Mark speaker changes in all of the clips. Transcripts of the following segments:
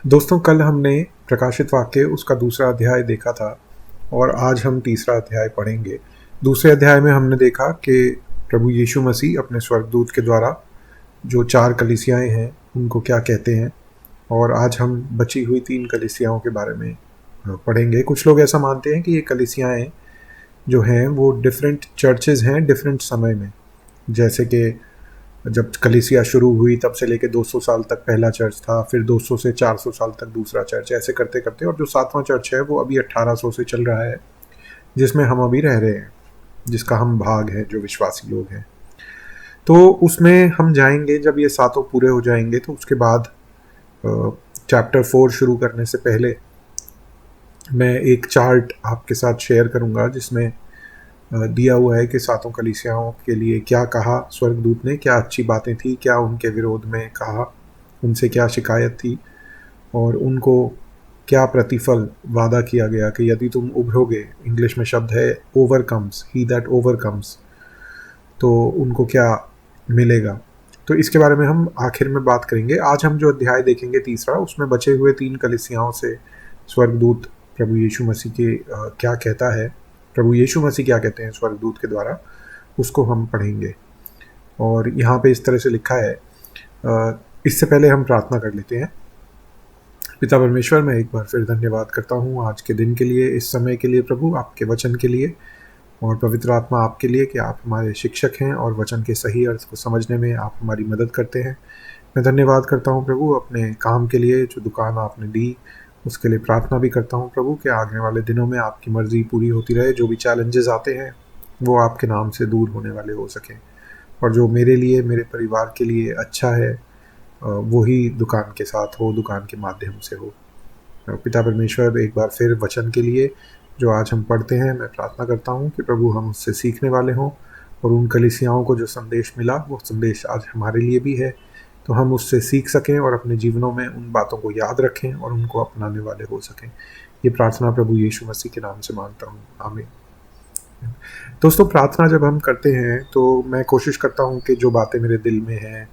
Speaker 1: दोस्तों, कल हमने प्रकाशित वाक्य उसका दूसरा अध्याय देखा था और आज हम तीसरा अध्याय पढ़ेंगे। दूसरे अध्याय में हमने देखा कि प्रभु यीशु मसीह अपने स्वर्गदूत के द्वारा जो 4 कलीसियाएं हैं उनको क्या कहते हैं, और आज हम बची हुई 3 कलीसियाओं के बारे में पढ़ेंगे। कुछ लोग ऐसा मानते हैं कि ये कलीसियाएं जो हैं वो डिफरेंट चर्चेज़ हैं डिफरेंट समय में। जैसे कि जब कलीसिया शुरू हुई तब से लेके 200 साल तक पहला चर्च था, फिर 200 से 400 साल तक दूसरा चर्च, ऐसे करते करते, और जो 7वां चर्च है वो अभी 1800 से चल रहा है, जिसमें हम अभी रह रहे हैं, जिसका हम भाग हैं, जो विश्वासी लोग हैं। तो उसमें हम जाएंगे जब ये सातों पूरे हो जाएंगे। तो उसके बाद चैप्टर 4 शुरू करने से पहले मैं एक चार्ट आपके साथ शेयर करूंगा जिसमें दिया हुआ है कि सातों कलीसियाओं के लिए क्या कहा स्वर्गदूत ने, क्या अच्छी बातें थी, क्या उनके विरोध में कहा, उनसे क्या शिकायत थी, और उनको क्या प्रतिफल वादा किया गया कि यदि तुम उभरोगे, इंग्लिश में शब्द है ओवरकम्स, ही दैट ओवरकम्स, तो उनको क्या मिलेगा। तो इसके बारे में हम आखिर में बात करेंगे। आज हम जो अध्याय देखेंगे तीसरा, उसमें बचे हुए 3 कलीसियाओं से स्वर्गदूत प्रभु यीशु मसीह के क्या कहता है, प्रभु यीशु मसीह क्या कहते हैं स्वर्गदूत के द्वारा, उसको हम पढ़ेंगे। और यहाँ पे इस तरह से लिखा है। इससे पहले हम प्रार्थना कर लेते हैं। पिता परमेश्वर, मैं एक बार फिर धन्यवाद करता हूँ आज के दिन के लिए, इस समय के लिए प्रभु, आपके वचन के लिए, और पवित्र आत्मा आपके लिए कि आप हमारे शिक्षक हैं और वचन के सही अर्थ को समझने में आप हमारी मदद करते हैं। मैं धन्यवाद करता हूँ प्रभु अपने काम के लिए, जो दुकान आपने दी उसके लिए प्रार्थना भी करता हूँ प्रभु कि आगे वाले दिनों में आपकी मर्ज़ी पूरी होती रहे। जो भी चैलेंजेस आते हैं वो आपके नाम से दूर होने वाले हो सकें, और जो मेरे लिए, मेरे परिवार के लिए अच्छा है वही दुकान के साथ हो, दुकान के माध्यम से हो। पिता परमेश्वर, एक बार फिर वचन के लिए जो आज हम पढ़ते हैं, मैं प्रार्थना करता हूँ कि प्रभु हम उससे सीखने वाले हों, और उन कलीसियाओं को जो संदेश मिला वो संदेश आज हमारे लिए भी है, तो हम उससे सीख सकें और अपने जीवनों में उन बातों को याद रखें और उनको अपनाने वाले हो सकें। ये प्रार्थना प्रभु यीशु मसीह के नाम से मांगता हूँ, आमीन। दोस्तों, प्रार्थना जब हम करते हैं तो मैं कोशिश करता हूँ कि जो बातें मेरे दिल में हैं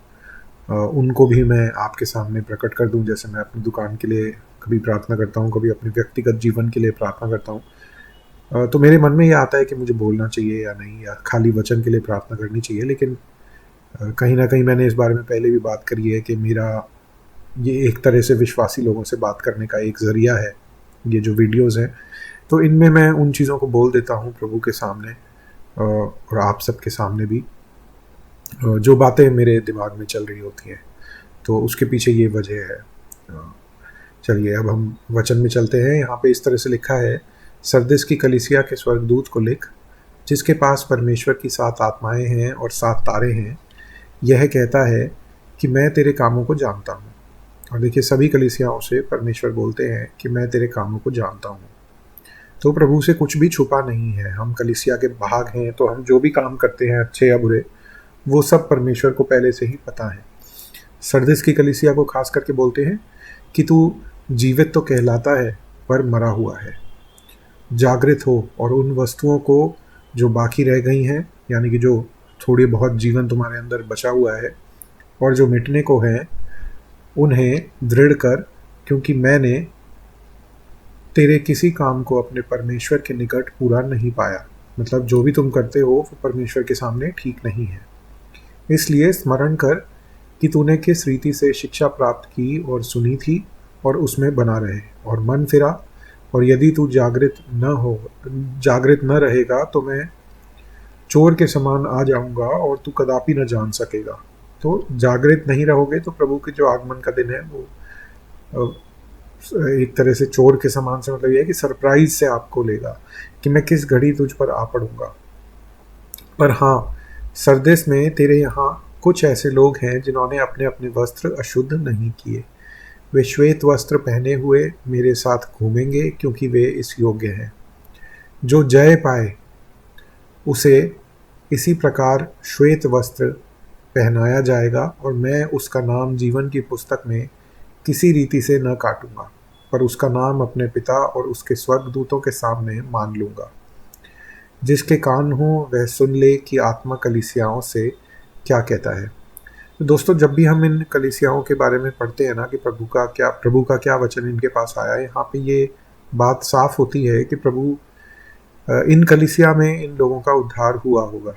Speaker 1: उनको भी मैं आपके सामने प्रकट कर दूं। जैसे मैं अपनी दुकान के लिए कभी प्रार्थना करता हूँ, कभी अपने व्यक्तिगत जीवन के लिए प्रार्थना करता हूँ। तो मेरे मन में ये आता है कि मुझे बोलना चाहिए या नहीं, या खाली वचन के लिए प्रार्थना करनी चाहिए। लेकिन कहीं ना कहीं मैंने इस बारे में पहले भी बात करी है कि मेरा ये एक तरह से विश्वासी लोगों से बात करने का एक ज़रिया है, ये जो वीडियोज़ हैं। तो इनमें मैं उन चीज़ों को बोल देता हूँ प्रभु के सामने, और आप सबके सामने भी, जो बातें मेरे दिमाग में चल रही होती हैं। तो उसके पीछे ये वजह है। चलिए अब हम वचन में चलते हैं। यहाँ पे इस तरह से लिखा है, सरदिस की कलीसिया के स्वर्गदूत को लिख, जिसके पास परमेश्वर की 7 आत्माएं हैं और 7 तारे हैं, यह कहता है कि मैं तेरे कामों को जानता हूँ। और देखिए, सभी कलीसियाओं से परमेश्वर बोलते हैं कि मैं तेरे कामों को जानता हूँ। तो प्रभु से कुछ भी छुपा नहीं है। हम कलीसिया के भाग हैं, तो हम जो भी काम करते हैं, अच्छे या बुरे, वो सब परमेश्वर को पहले से ही पता है। सरदिस की कलीसिया को खास करके बोलते हैं कि तू जीवित तो कहलाता है पर मरा हुआ है। जागृत हो और उन वस्तुओं को जो बाकी रह गई हैं, यानी कि जो थोड़ी बहुत जीवन तुम्हारे अंदर बचा हुआ है और जो मिटने को है, उन्हें दृढ़ कर, क्योंकि मैंने तेरे किसी काम को अपने परमेश्वर के निकट पूरा नहीं पाया। मतलब जो भी तुम करते हो वो परमेश्वर के सामने ठीक नहीं है। इसलिए स्मरण कर कि तूने किस रीति से शिक्षा प्राप्त की और सुनी थी, और उसमें बना रहे और मन फिरा। और यदि तू जागृत न रहेगा तो मैं चोर के समान आ जाऊंगा और तू कदापि न जान सकेगा। तो जागृत नहीं रहोगे तो प्रभु के जो आगमन का दिन है वो एक तरह से चोर के समान से मतलब ये है कि सरप्राइज से आपको लेगा कि मैं किस घड़ी तुझ पर आ पड़ूंगा। पर हाँ, सरदेश में तेरे यहाँ कुछ ऐसे लोग हैं जिन्होंने अपने अपने वस्त्र अशुद्ध नहीं किए। वे श्वेत वस्त्र पहने हुए मेरे साथ घूमेंगे, क्योंकि वे इस योग्य हैं। जो जय पाए उसे इसी प्रकार श्वेत वस्त्र पहनाया जाएगा, और मैं उसका नाम जीवन की पुस्तक में किसी रीति से न काटूंगा, पर उसका नाम अपने पिता और उसके स्वर्गदूतों के सामने मान लूंगा। जिसके कान हो वह सुन ले कि आत्मा कलीसियाओं से क्या कहता है। तो दोस्तों, जब भी हम इन कलीसियाओं के बारे में पढ़ते हैं ना कि प्रभु का क्या वचन इनके पास आया है, यहाँ पे ये बात साफ होती है कि प्रभु इन कलीसिया में इन लोगों का उद्धार हुआ होगा,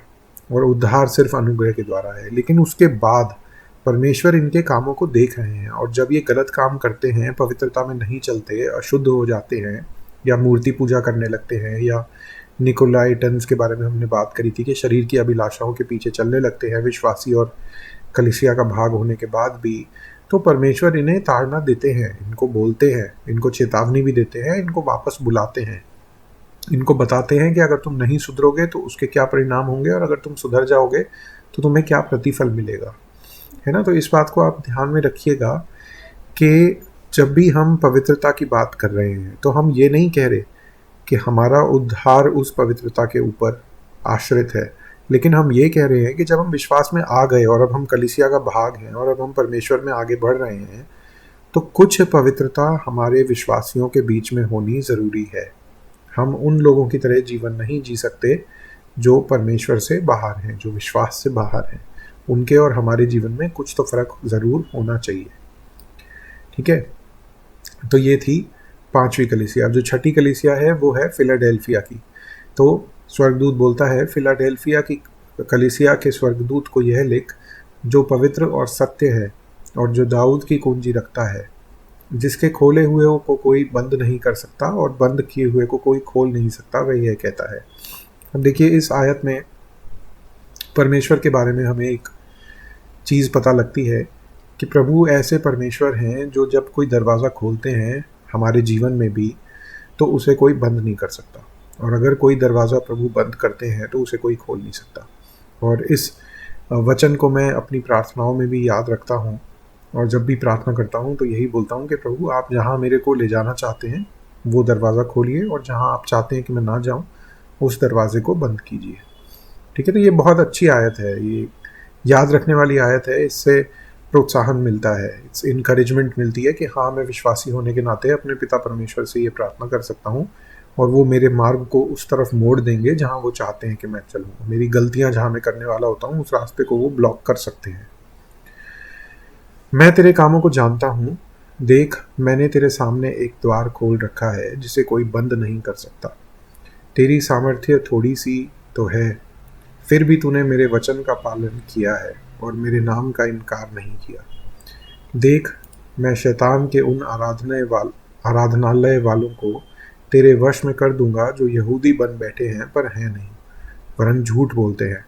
Speaker 1: और उद्धार सिर्फ अनुग्रह के द्वारा है। लेकिन उसके बाद परमेश्वर इनके कामों को देख रहे हैं, और जब ये गलत काम करते हैं, पवित्रता में नहीं चलते, अशुद्ध हो जाते हैं, या मूर्ति पूजा करने लगते हैं, या निकोलाइटन्स के बारे में हमने बात करी थी कि शरीर की अभिलाषाओं के पीछे चलने लगते हैं विश्वासी और कलीसिया का भाग होने के बाद भी, तो परमेश्वर इन्हें ताड़ना देते हैं, इनको बोलते हैं, इनको चेतावनी भी देते हैं, इनको वापस बुलाते हैं, इनको बताते हैं कि अगर तुम नहीं सुधरोगे तो उसके क्या परिणाम होंगे, और अगर तुम सुधर जाओगे तो तुम्हें क्या प्रतिफल मिलेगा, है ना। तो इस बात को आप ध्यान में रखिएगा कि जब भी हम पवित्रता की बात कर रहे हैं तो हम ये नहीं कह रहे कि हमारा उद्धार उस पवित्रता के ऊपर आश्रित है, लेकिन हम ये कह रहे हैं कि जब हम विश्वास में आ गए और अब हम कलीसिया का भाग हैं और अब हम परमेश्वर में आगे बढ़ रहे हैं, तो कुछ पवित्रता हमारे विश्वासियों के बीच में होनी ज़रूरी है। हम उन लोगों की तरह जीवन नहीं जी सकते जो परमेश्वर से बाहर हैं, जो विश्वास से बाहर हैं। उनके और हमारे जीवन में कुछ तो फ़र्क ज़रूर होना चाहिए, ठीक है। तो ये थी 5वीं कलीसिया। अब जो 6ठी कलीसिया है वो है फिलाडेल्फिया की। तो स्वर्गदूत बोलता है, फिलाडेल्फिया की कलीसिया के स्वर्गदूत को यह लिख, जो पवित्र और सत्य है और जो दाऊद की कुंजी रखता है, जिसके खोले हुए को कोई बंद नहीं कर सकता और बंद किए हुए को कोई खोल नहीं सकता, वह यह कहता है। अब देखिए, इस आयत में परमेश्वर के बारे में हमें एक चीज़ पता लगती है कि प्रभु ऐसे परमेश्वर हैं जो जब कोई दरवाज़ा खोलते हैं हमारे जीवन में भी, तो उसे कोई बंद नहीं कर सकता, और अगर कोई दरवाज़ा प्रभु बंद करते हैं तो उसे कोई खोल नहीं सकता। और इस वचन को मैं अपनी प्रार्थनाओं में भी याद रखता हूँ, और जब भी प्रार्थना करता हूँ तो यही बोलता हूँ कि प्रभु, आप जहाँ मेरे को ले जाना चाहते हैं वो दरवाज़ा खोलिए, और जहाँ आप चाहते हैं कि मैं ना जाऊँ उस दरवाजे को बंद कीजिए, ठीक है। तो ये बहुत अच्छी आयत है, ये याद रखने वाली आयत है। इससे प्रोत्साहन मिलता है, इट्स इनकरेजमेंट मिलती है कि हाँ, मैं विश्वासी होने के नाते अपने पिता परमेश्वर से ये प्रार्थना कर सकता हूँ, और वो मेरे मार्ग को उस तरफ मोड़ देंगे जहाँ वो चाहते हैं कि मैं चलूँ। मेरी गलतियाँ जहाँ मैं करने वाला होता हूँ, उस रास्ते को वो ब्लॉक कर सकते हैं। मैं तेरे कामों को जानता हूँ, देख, मैंने तेरे सामने एक द्वार खोल रखा है जिसे कोई बंद नहीं कर सकता। तेरी सामर्थ्य थोड़ी सी तो है, फिर भी तूने मेरे वचन का पालन किया है और मेरे नाम का इनकार नहीं किया। देख, मैं शैतान के उन आराधनालय वालों को तेरे वश में कर दूंगा जो यहूदी बन बैठे हैं पर हैं नहीं, वरन झूठ बोलते हैं।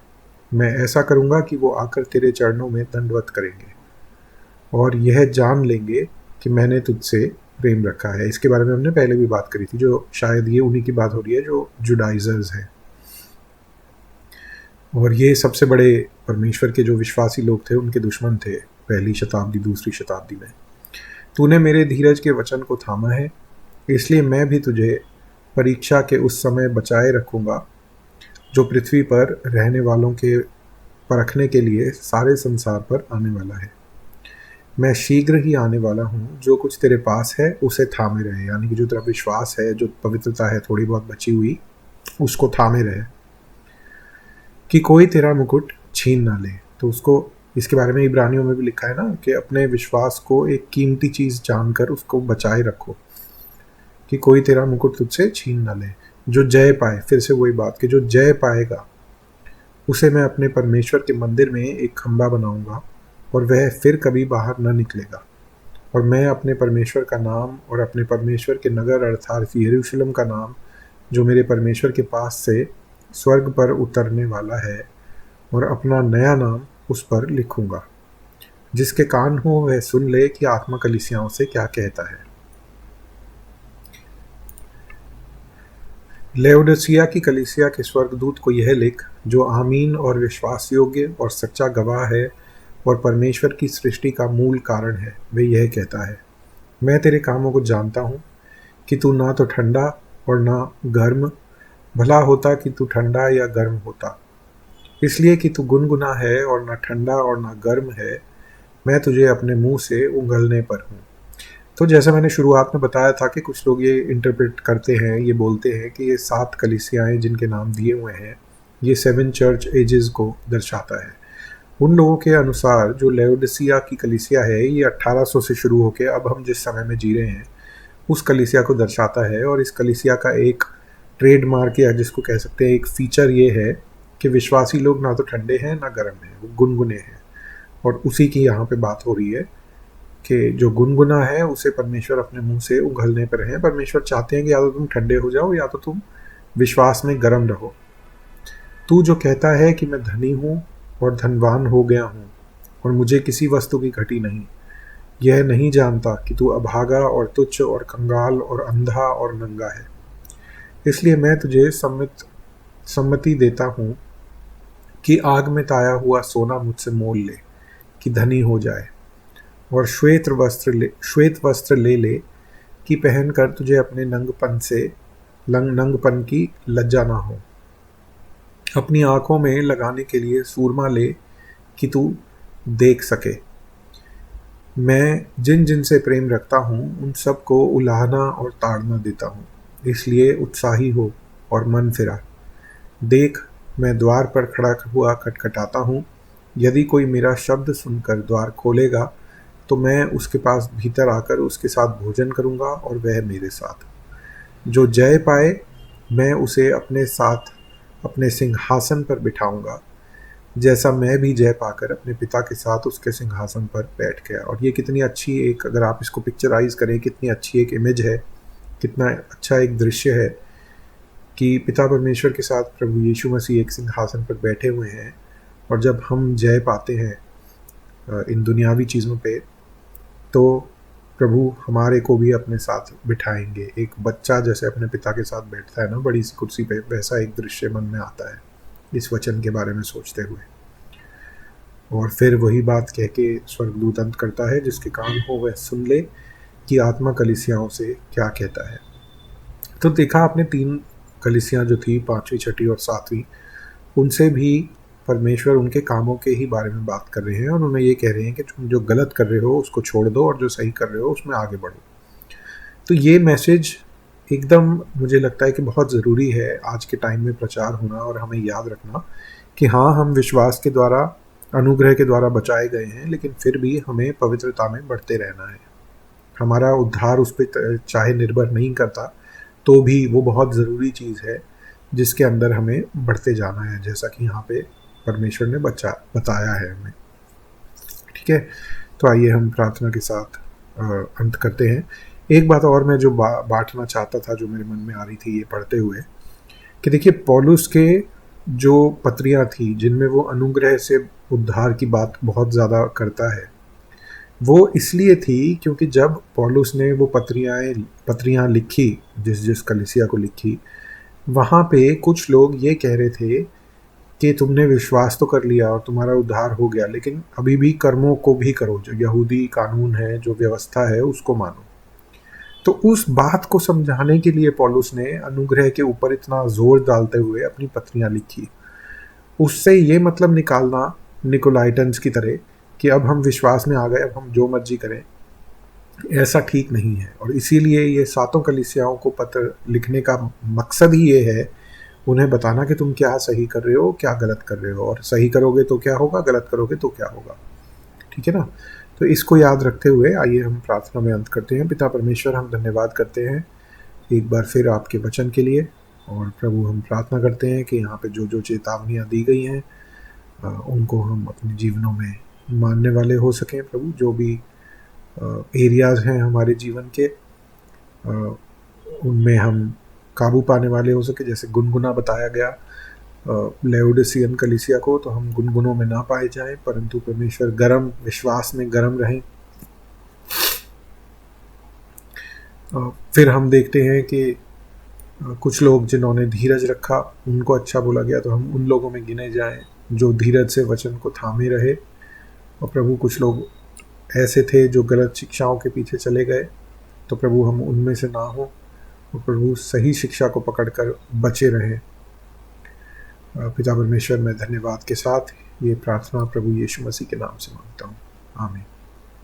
Speaker 1: मैं ऐसा करूंगा कि वो आकर तेरे चरणों में दंडवत करेंगे और यह जान लेंगे कि मैंने तुझसे प्रेम रखा है। इसके बारे में हमने पहले भी बात करी थी, जो शायद ये उन्हीं की बात हो रही है जो जुडाइजर्स हैं, और ये सबसे बड़े परमेश्वर के जो विश्वासी लोग थे उनके दुश्मन थे पहली शताब्दी दूसरी शताब्दी में। तूने मेरे धीरज के वचन को थामा है, इसलिए मैं भी तुझे परीक्षा के उस समय बचाए रखूँगा जो पृथ्वी पर रहने वालों के परखने के लिए सारे संसार पर आने वाला है। मैं शीघ्र ही आने वाला हूँ, जो कुछ तेरे पास है उसे थामे रहे, यानी कि जो तेरा विश्वास है, जो पवित्रता है थोड़ी बहुत बची हुई, उसको थामे रहे, कि कोई तेरा मुकुट छीन ना ले। तो उसको, इसके बारे में इब्रानियों में भी लिखा है ना कि अपने विश्वास को एक कीमती चीज़ जानकर उसको बचाए रखो, कि कोई तेरा मुकुट तुझसे छीन ना ले। जो जय पाए, फिर से वही बात कि जो जय पाएगा उसे मैं अपने परमेश्वर के मंदिर में एक खंभा बनाऊंगा और वह फिर कभी बाहर न निकलेगा, और मैं अपने परमेश्वर का नाम और अपने परमेश्वर के नगर अर्थात यरूशलेम का नाम, जो मेरे परमेश्वर के पास से स्वर्ग पर उतरने वाला है, और अपना नया नाम उस पर लिखूंगा। जिसके कान हो वह सुन ले कि आत्मा कलीसियाओं से क्या कहता है। लेओडिसिया की कलीसिया के स्वर्गदूत को यह लिख, जो आमीन और विश्वास योग्य और सच्चा गवाह है और परमेश्वर की सृष्टि का मूल कारण है, वह यह कहता है, मैं तेरे कामों को जानता हूँ कि तू ना तो ठंडा और ना गर्म, भला होता कि तू ठंडा या गर्म होता। इसलिए कि तू गुनगुना है और ना ठंडा और ना गर्म है, मैं तुझे अपने मुंह से उंगलने पर हूँ। तो जैसा मैंने शुरुआत में बताया था कि कुछ लोग ये इंटरप्रेट करते हैं, ये बोलते हैं कि ये 7 कलीसियाएं जिनके नाम दिए हुए हैं, ये 7 चर्च एजेस को दर्शाता है। उन लोगों के अनुसार जो लेओडिसिया की कलीसिया है ये 1800 से शुरू होकर अब हम जिस समय में जी रहे हैं उस कलीसिया को दर्शाता है। और इस कलीसिया का एक ट्रेडमार्क या जिसको कह सकते हैं एक फीचर ये है कि विश्वासी लोग ना तो ठंडे हैं ना गर्म हैं, वो गुनगुने हैं। और उसी की यहाँ पे बात हो रही है कि जो गुनगुना है उसे परमेश्वर अपने मुंह से उगलने पर है। परमेश्वर चाहते हैं कि या तो तुम ठंडे हो जाओ या तो तुम विश्वास में गर्म रहो। तू जो कहता है कि मैं धनी हूँ और धनवान हो गया हूँ और मुझे किसी वस्तु की घटी नहीं, यह नहीं जानता कि तू अभागा और तुच्छ और कंगाल और अंधा और नंगा है। इसलिए मैं तुझे सम्मति देता हूँ कि आग में ताया हुआ सोना मुझसे मोल ले कि धनी हो जाए, और श्वेत वस्त्र ले ले कि पहनकर तुझे अपने नंगपन की लज्जा ना हो। अपनी आंखों में लगाने के लिए सूरमा ले कि तू देख सके। मैं जिन जिन से प्रेम रखता हूँ उन सब को उलाहना और ताड़ना देता हूँ। इसलिए उत्साही हो और मन फिरा। देख, मैं द्वार पर खड़ा हुआ खटखटाता हूँ। यदि कोई मेरा शब्द सुनकर द्वार खोलेगा तो मैं उसके पास भीतर आकर उसके साथ भोजन करूँगा और वह मेरे साथ। जो जय पाए मैं उसे अपने साथ अपने सिंहासन पर बिठाऊंगा, जैसा मैं भी जय पाकर अपने पिता के साथ उसके सिंहासन पर बैठ गया। और ये कितनी अच्छी एक, अगर आप इसको पिक्चराइज करें, कितनी अच्छी एक इमेज है, कितना अच्छा एक दृश्य है कि पिता परमेश्वर के साथ प्रभु यीशु मसीह एक सिंहासन पर बैठे हुए हैं। और जब हम जय पाते हैं इन दुनियावी चीज़ों पे, तो प्रभु हमारे को भी अपने साथ बिठाएंगे। एक बच्चा जैसे अपने पिता के साथ बैठता है ना बड़ी सी कुर्सी पे, वैसा एक दृश्य मन में आता है इस वचन के बारे में सोचते हुए। और फिर वही बात कह के स्वर्गदूत अंत करता है, जिसके कान हो वह सुन ले कि आत्मा कलीसियाओं से क्या कहता है। तो देखा आपने 3 कलीसियाँ जो थी, 5वीं, 6वीं और 7वीं, उनसे भी परमेश्वर उनके कामों के ही बारे में बात कर रहे हैं और उन्हें ये कह रहे हैं कि तुम जो गलत कर रहे हो उसको छोड़ दो और जो सही कर रहे हो उसमें आगे बढ़ो। तो ये मैसेज एकदम मुझे लगता है कि बहुत ज़रूरी है आज के टाइम में प्रचार होना, और हमें याद रखना कि हाँ, हम विश्वास के द्वारा, अनुग्रह के द्वारा बचाए गए हैं, लेकिन फिर भी हमें पवित्रता में बढ़ते रहना है। हमारा उद्धार उस पर चाहे निर्भर नहीं करता, तो भी वो बहुत ज़रूरी चीज़ है जिसके अंदर हमें बढ़ते जाना है, जैसा कि यहाँ पे परमेश्वर ने बताया है हमें। ठीक है, तो आइए हम प्रार्थना के साथ अंत करते हैं। एक बात और मैं जो बांटना चाहता था, जो मेरे मन में आ रही थी ये पढ़ते हुए, कि देखिए पौलुस के जो पत्रियां थी जिनमें वो अनुग्रह से उद्धार की बात बहुत ज़्यादा करता है, वो इसलिए थी क्योंकि जब पौलुस ने वो पत्रियां लिखी, जिस कलीसिया को लिखी, वहाँ पे कुछ लोग ये कह रहे थे कि तुमने विश्वास तो कर लिया और तुम्हारा उद्धार हो गया, लेकिन अभी भी कर्मों को भी करो, जो यहूदी कानून है, जो व्यवस्था है, उसको मानो। तो उस बात को समझाने के लिए पौलुस ने अनुग्रह के ऊपर इतना जोर डालते हुए अपनी पत्रियां लिखी। उससे ये मतलब निकालना निकोलाइटन्स की तरह कि अब हम विश्वास में आ गए, अब हम जो मर्जी करें, ऐसा ठीक नहीं है। और इसीलिए ये 7 कलीसियाओं को पत्र लिखने का मकसद ही ये है, उन्हें बताना कि तुम क्या सही कर रहे हो, क्या गलत कर रहे हो, और सही करोगे तो क्या होगा, गलत करोगे तो क्या होगा। ठीक है ना। तो इसको याद रखते हुए आइए हम प्रार्थना में अंत करते हैं। पिता परमेश्वर, हम धन्यवाद करते हैं एक बार फिर आपके वचन के लिए, और प्रभु हम प्रार्थना करते हैं कि यहाँ पे जो जो चेतावनियाँ दी गई हैं उनको हम अपने जीवनों में मानने वाले हो सकें। प्रभु, जो भी एरियाज़ हैं हमारे जीवन के, उनमें हम काबू पाने वाले हो सके। जैसे गुनगुना बताया गया लेओडिसियन कलीसिया को, तो हम गुनगुनों में ना पाए जाएं, परंतु परमेश्वर गरम, विश्वास में गरम रहें। फिर हम देखते हैं कि कुछ लोग जिन्होंने धीरज रखा उनको अच्छा बोला गया, तो हम उन लोगों में गिने जाएं जो धीरज से वचन को थामे रहे। और प्रभु, कुछ लोग ऐसे थे जो गलत शिक्षाओं के पीछे चले गए, तो प्रभु हम उनमें से ना हो, और प्रभु सही शिक्षा को पकड़कर बचे रहें। पिता परमेश्वर, मैं धन्यवाद के साथ ये प्रार्थना प्रभु यीशु मसीह के नाम से मांगता हूँ, आमीन।